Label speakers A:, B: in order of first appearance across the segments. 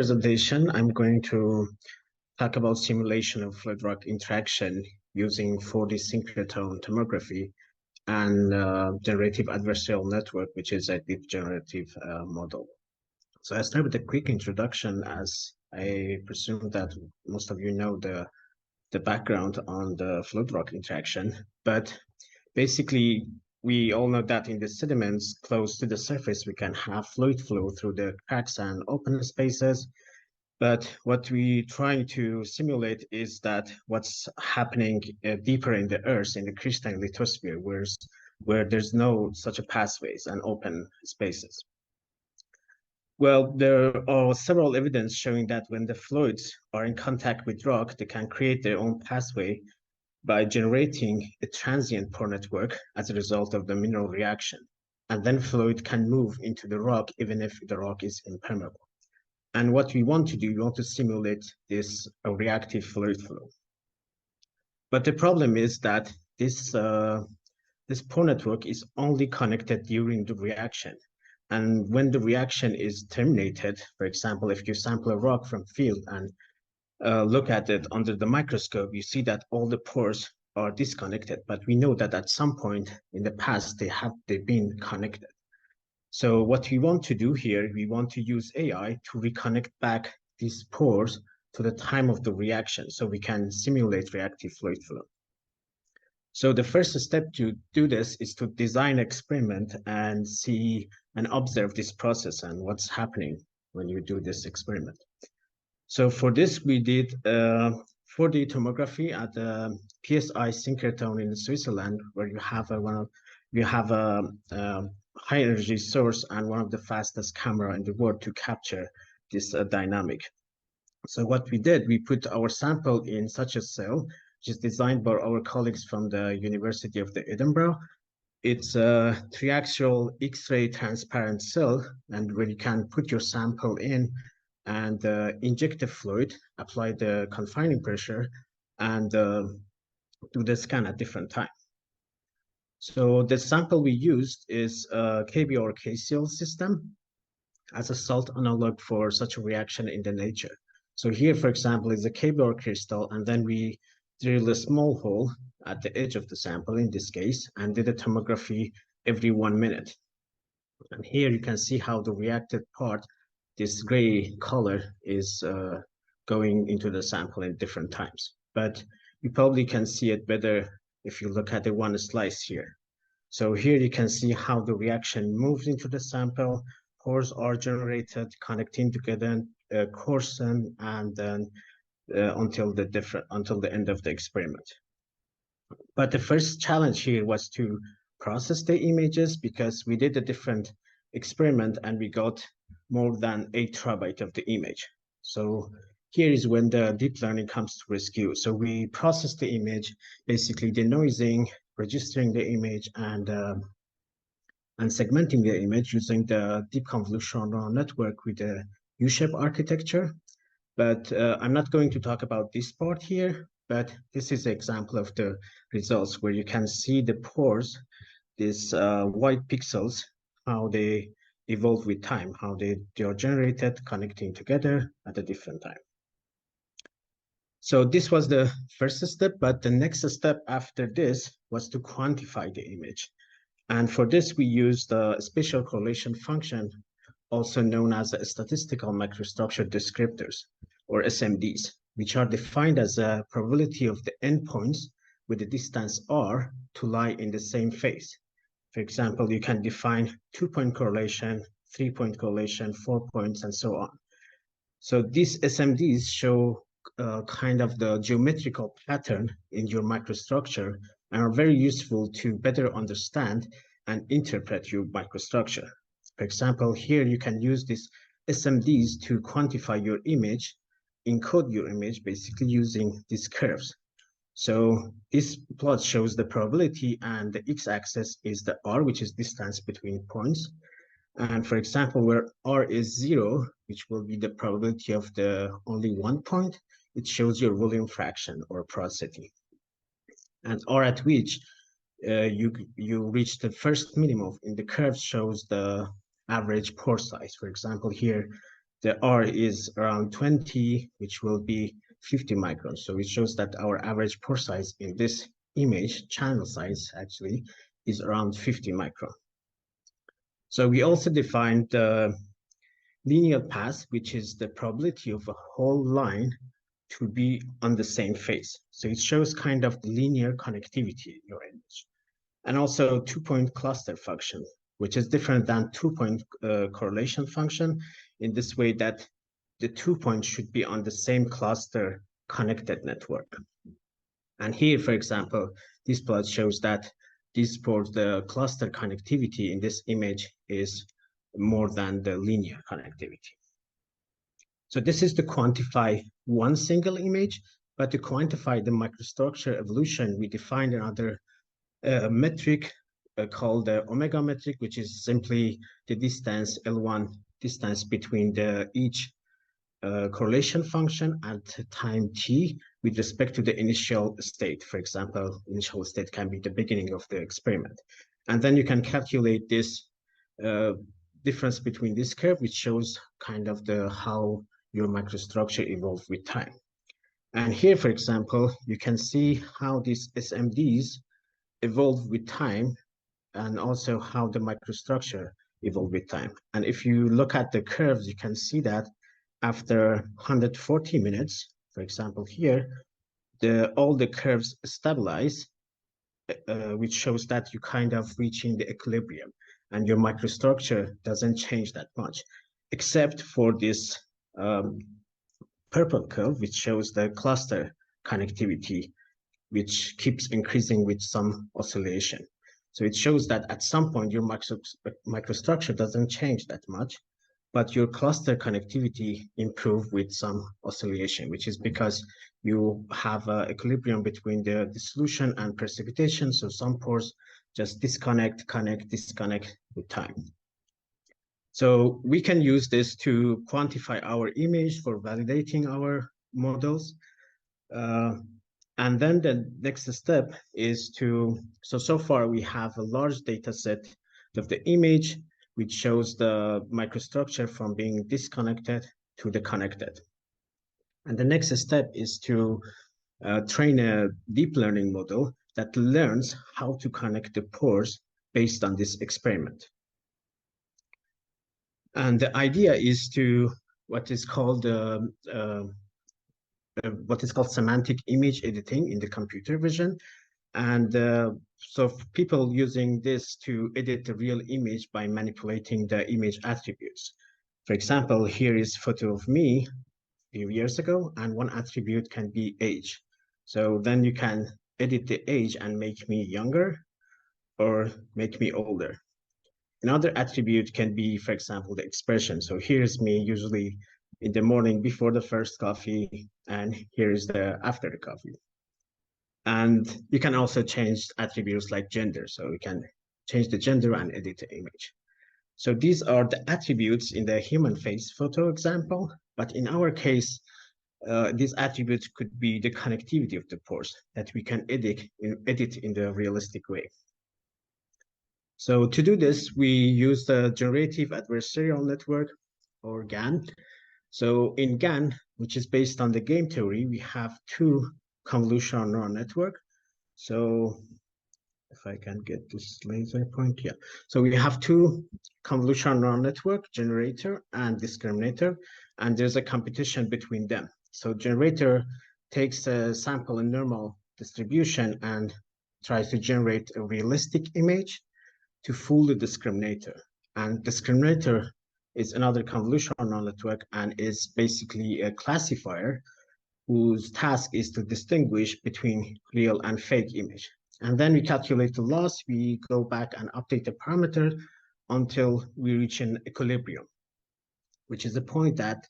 A: Presentation, I'm going to talk about simulation of fluid rock interaction using 4D synchrotron tomography and generative adversarial network, which is a deep generative model. So I start with a quick introduction, as I presume that most of you know the background on the fluid rock interaction. But basically, we all know that in the sediments close to the surface, we can have fluid flow through the cracks and open spaces. But what we trying to simulate is that what's happening deeper in the Earth, in the crystalline lithosphere, where there's no such a pathways and open spaces. Well, there are several evidence showing that when the fluids are in contact with rock, they can create their own pathway by generating a transient pore network as a result of the mineral reaction. And then fluid can move into the rock even if the rock is impermeable. And what we want to do, we want to simulate this reactive fluid flow. But the problem is that this pore network is only connected during the reaction. And when the reaction is terminated, for example, if you sample a rock from field and look at it under the microscope, you see that all the pores are disconnected. But we know that at some point in the past, they've been connected. So what we want to do here, we want to use AI to reconnect back these pores to the time of the reaction so we can simulate reactive fluid flow. So the first step to do this is to design an experiment and see and observe this process and what's happening when you do this experiment. So for this, we did 4D tomography at the PSI synchrotron in Switzerland, where you have a high energy source and one of the fastest camera in the world to capture this dynamic. So what we did, we put our sample in such a cell, which is designed by our colleagues from the University of Edinburgh. It's a triaxial X-ray transparent cell, and where you can put your sample in and inject the fluid, apply the confining pressure, and do the scan at different times. So the sample we used is a KBR KCl system as a salt analog for such a reaction in the nature. So here, for example, is a KBR crystal, and then we drill a small hole at the edge of the sample in this case, and did a tomography every 1 minute. And here you can see how the reacted part, this gray color, is going into the sample in different times. But you probably can see it better if you look at the one slice here. So here you can see how the reaction moves into the sample, pores are generated, connecting together, coarsen, and then until the end of the experiment. But the first challenge here was to process the images, because we did a different experiment and we got more than 8 terabytes of the image. So here is when the deep learning comes to rescue. So we process the image, basically denoising, registering the image, and segmenting the image using the deep convolutional neural network with the U-shape architecture. But I'm not going to talk about this part here, but this is an example of the results where you can see the pores, these white pixels, how they evolve with time, how they are generated, connecting together at a different time. So this was the first step, but the next step after this was to quantify the image. And for this, we used a spatial correlation function, also known as statistical microstructure descriptors, or SMDs, which are defined as a probability of the endpoints with the distance r to lie in the same phase. For example, you can define 2-point correlation, 3-point correlation, 4 points, and so on. So these SMDs show kind of the geometrical pattern in your microstructure and are very useful to better understand and interpret your microstructure. For example, here you can use these SMDs to quantify your image, encode your image, basically using these curves. So this plot shows the probability, and the x-axis is the r, which is distance between points. And for example, where r is 0, which will be the probability of the only 1 point, it shows your volume fraction or porosity. And r at which you reach the first minimum in the curve shows the average pore size. For example, here the R is around 20, which will be 50 microns. So it shows that our average pore size in this image, channel size actually, is around 50 micron. So we also defined the linear path, which is the probability of a whole line to be on the same phase. So it shows kind of linear connectivity in your image. And also two-point cluster function, which is different than two-point correlation function in this way that the 2 points should be on the same cluster connected network. And here, for example, this plot shows that the cluster connectivity in this image is more than the linear connectivity. So this is to quantify one single image, but to quantify the microstructure evolution, we defined another metric called the omega metric, which is simply the distance L1 distance between each correlation function at time t with respect to the initial state. For example, initial state can be the beginning of the experiment. And then you can calculate this difference between this curve, which shows kind of how your microstructure evolved with time. And here, for example, you can see how these SMDs evolve with time and also how the microstructure evolved with time. And if you look at the curves, you can see that after 140 minutes, for example, here, all the curves stabilize, which shows that you kind of reaching the equilibrium and your microstructure doesn't change that much, except for this purple curve, which shows the cluster connectivity, which keeps increasing with some oscillation. So it shows that at some point your microstructure doesn't change that much, but your cluster connectivity improve with some oscillation, which is because you have an equilibrium between the dissolution and precipitation. So some pores just disconnect, connect, disconnect with time. So we can use this to quantify our image for validating our models. And then the next step is so far we have a large data set of the image, which shows the microstructure from being disconnected to the connected. And the next step is to train a deep learning model that learns how to connect the pores based on this experiment. And the idea is to what is called semantic image editing in the computer vision. And so people using this to edit the real image by manipulating the image attributes. For example, here is a photo of me a few years ago, and one attribute can be age. So then you can edit the age and make me younger or make me older. Another attribute can be, for example, the expression. So here's me usually in the morning before the first coffee, and here is the after the coffee. And you can also change attributes like gender. So you can change the gender and edit the image. So these are the attributes in the human face photo example. But in our case, these attributes could be the connectivity of the pores that we can edit in the realistic way. So to do this, we use the generative adversarial network, or GAN. So in GAN, which is based on the game theory, we have two convolutional neural network. So if I can get this laser point, yeah. So we have two convolutional neural network, generator and discriminator, and there's a competition between them. So generator takes a sample in normal distribution and tries to generate a realistic image to fool the discriminator. And discriminator is another convolutional neural network and is basically a classifier whose task is to distinguish between real and fake image. And then we calculate the loss, we go back and update the parameter until we reach an equilibrium, which is the point that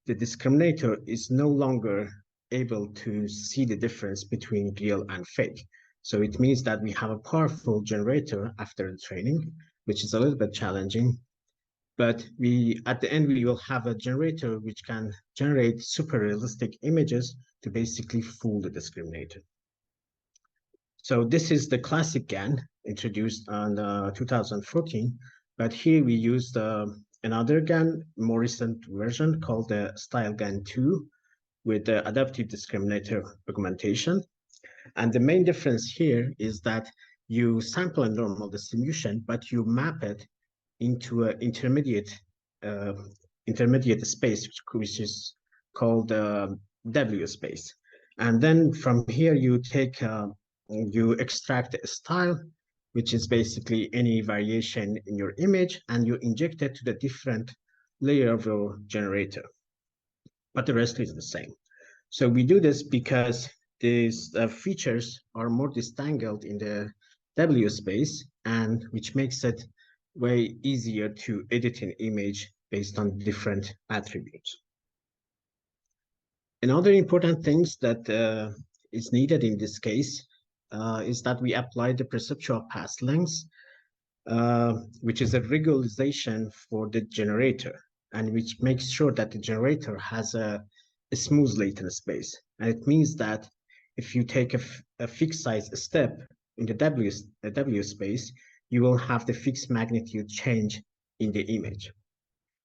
A: the discriminator is no longer able to see the difference between real and fake. So it means that we have a powerful generator after the training, which is a little bit challenging. But at the end, we will have a generator which can generate super realistic images to basically fool the discriminator. So this is the classic GAN introduced on 2014, but here we use the another GAN, more recent version called the Style GAN 2 with the adaptive discriminator augmentation. And the main difference here is that you sample a normal distribution, but you map it into an intermediate space, which is called W space. And then from here, you extract a style, which is basically any variation in your image, and you inject it to the different layer of your generator. But the rest is the same. So we do this because these features are more disentangled in the W space, and which makes it way easier to edit an image based on different attributes. Another important things that is needed in this case is that we apply the perceptual path length, which is a regularization for the generator, and which makes sure that the generator has a smooth latent space. And it means that if you take a fixed size step in the W space, you will have the fixed magnitude change in the image.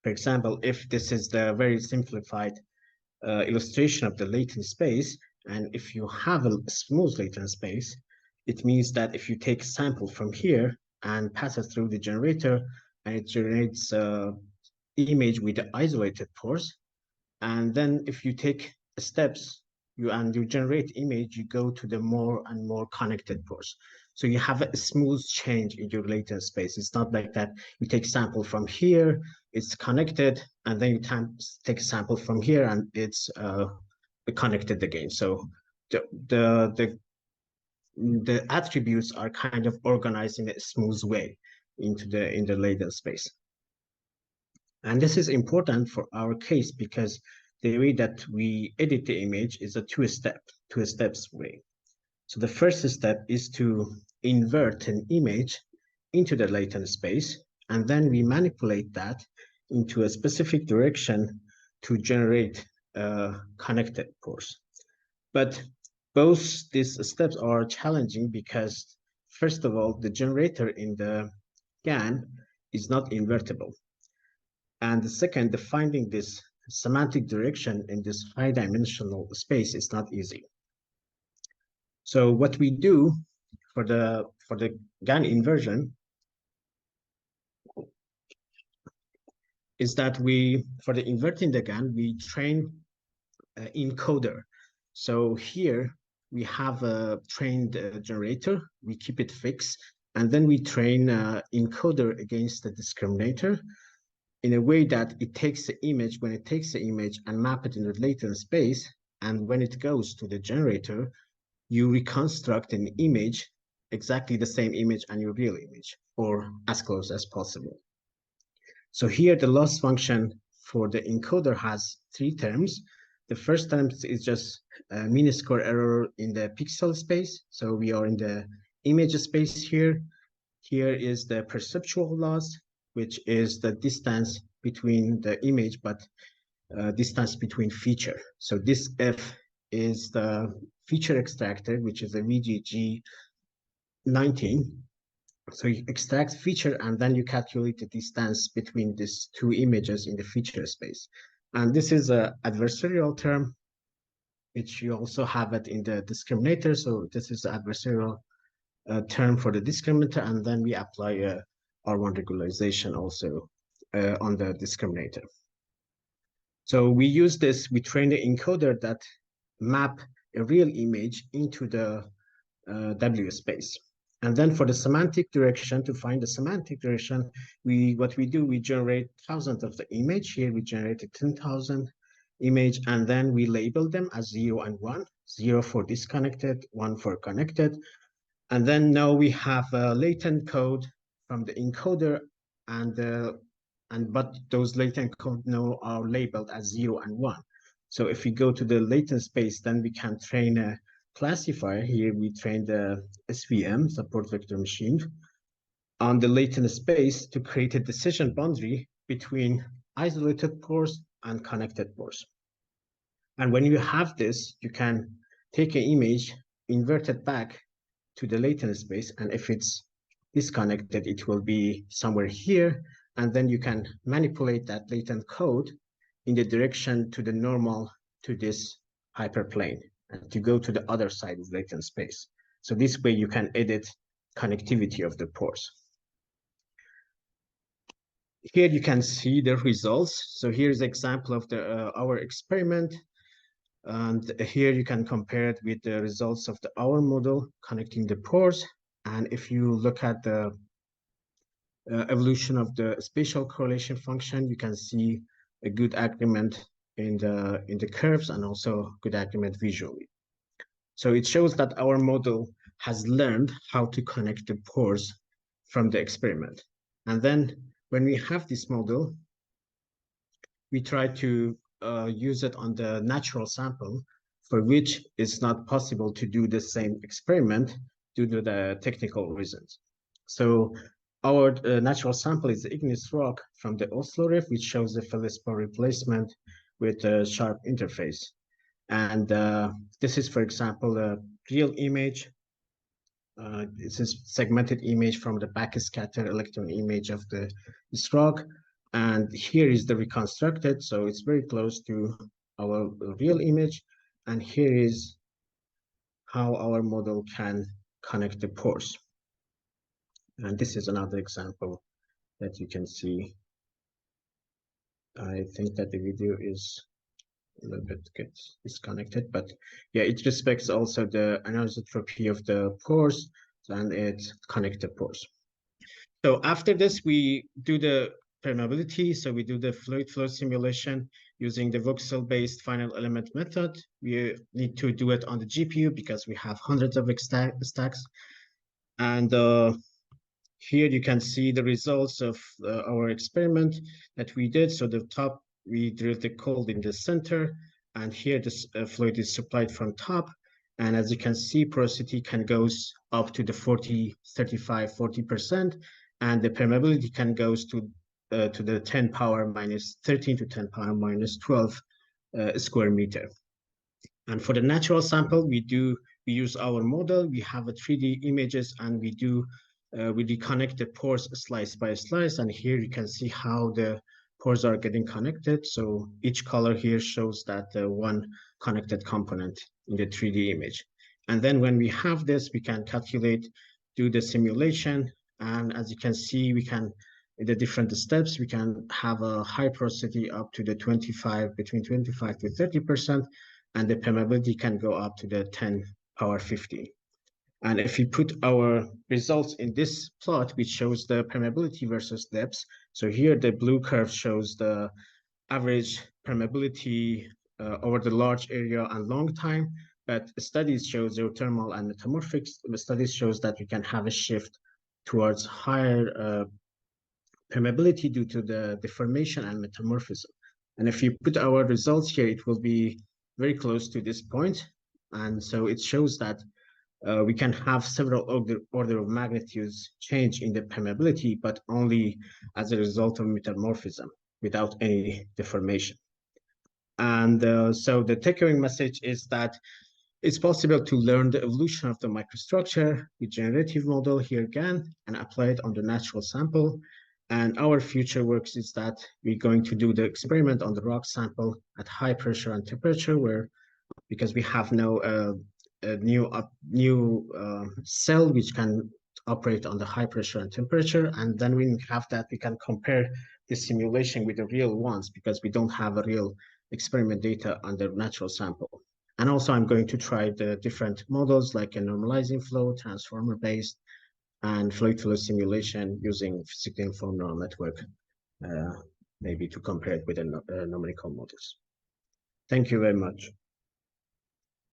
A: For example, if this is the very simplified illustration of the latent space, and if you have a smooth latent space, it means that if you take a sample from here and pass it through the generator, and it generates image with the isolated pores, and then if you take steps you generate image, you go to the more and more connected pores. So you have a smooth change in your latent space. It's not like that you take sample from here, it's connected, and then you take a sample from here and it's connected again. So the attributes are kind of organized in a smooth way in the latent space. And this is important for our case because the way that we edit the image is a two-steps way. So the first step is to invert an image into the latent space, and then we manipulate that into a specific direction to generate connected pores. But both these steps are challenging because, first of all, the generator in the GAN is not invertible. And the second, finding this semantic direction in this high-dimensional space is not easy. So what we do for the GAN inversion is that for the inverting the GAN, we train encoder. So here we have a trained generator, we keep it fixed, and then we train encoder against the discriminator in a way that it takes the image, when it takes the image and map it in the latent space, and when it goes to the generator, you reconstruct an image, exactly the same image and your real image, or as close as possible. So here the loss function for the encoder has 3 terms. The first term is just a mean square error in the pixel space. So we are in the image space here. Here is the perceptual loss, which is the distance between the image, but distance between feature. So this F is the feature extractor, which is a VGG 19. So you extract feature and then you calculate the distance between these 2 images in the feature space. And this is an adversarial term, which you also have it in the discriminator. So this is the adversarial term for the discriminator, and then we apply a R1 regularization also on the discriminator. So we use this, we train the encoder that map a real image into the W space. And then for the semantic direction, to find the semantic direction, what we do, we generate thousands of the image. Here we generated 10,000 image, and then we label them as 0 and 1, 0 for disconnected, 1 for connected. And then now we have a latent code from the encoder, but those latent code now are labeled as 0 and 1. So if we go to the latent space, then we can train a classifier. Here we train the SVM, support vector machine, on the latent space to create a decision boundary between isolated pores and connected pores. And when you have this, you can take an image, invert it back to the latent space, and if it's disconnected, it will be somewhere here. and then you can manipulate that latent code in the direction to the normal to this hyperplane and to go to the other side of latent space. So this way you can edit connectivity of the pores. Here you can see the results. So here's an example of our experiment. And here you can compare it with the results of our model connecting the pores. And if you look at the evolution of the spatial correlation function, you can see a good agreement in the curves and also good agreement visually. So it shows that our model has learned how to connect the pores from the experiment. And then when we have this model, we try to use it on the natural sample, for which it's not possible to do the same experiment due to the technical reasons. So our natural sample is the igneous rock from the Oslo Reef, which shows the feldspar replacement with a sharp interface. And this is, for example, a real image. This is segmented image from the backscatter electron image of this rock. And here is the reconstructed, so it's very close to our real image. And here is how our model can connect the pores. And this is another example that you can see. I think that the video is a little bit gets disconnected, but yeah, it respects also the anisotropy of the pores and it connects the pores. So after this, we do the permeability. So we do the fluid flow simulation using the voxel-based final element method. We need to do it on the GPU because we have hundreds of stacks. And here you can see the results of our experiment that we did. So the top, we drilled the cold in the center, and here this fluid is supplied from top. And as you can see, porosity can goes up to the 40, 35, 40%, and the permeability can goes to the 10 power minus 13 to 10 power minus 12 square meter. And for the natural sample, we use our model. We have a 3D images, and we connect the pores slice by slice. And here you can see how the pores are getting connected. So each color here shows that one connected component in the 3D image. And then when we have this, we can calculate, do the simulation. And as you can see, we can, in the different steps, we can have a high porosity up to the between 25 to 30%. And the permeability can go up to the 10 power 50. And if we put our results in this plot, which shows the permeability versus depths, so here the blue curve shows the average permeability over the large area and long time, but studies show geothermal and metamorphic studies shows that we can have a shift towards higher permeability due to the deformation and metamorphism. And if you put our results here, it will be very close to this point. And so it shows that we can have several order of magnitudes change in the permeability, but only as a result of metamorphism without any deformation. And so the take-home message is that it's possible to learn the evolution of the microstructure with generative model here again and apply it on the natural sample. And our future works is that we're going to do the experiment on the rock sample at high pressure and temperature, where because we have no new cell which can operate on the high pressure and temperature, and then we have that we can compare the simulation with the real ones because we don't have a real experiment data on the natural sample. And also I'm going to try the different models like a normalizing flow, transformer based, and fluid flow simulation using physically informed neural network, maybe to compare it with the numerical models. Thank you very much.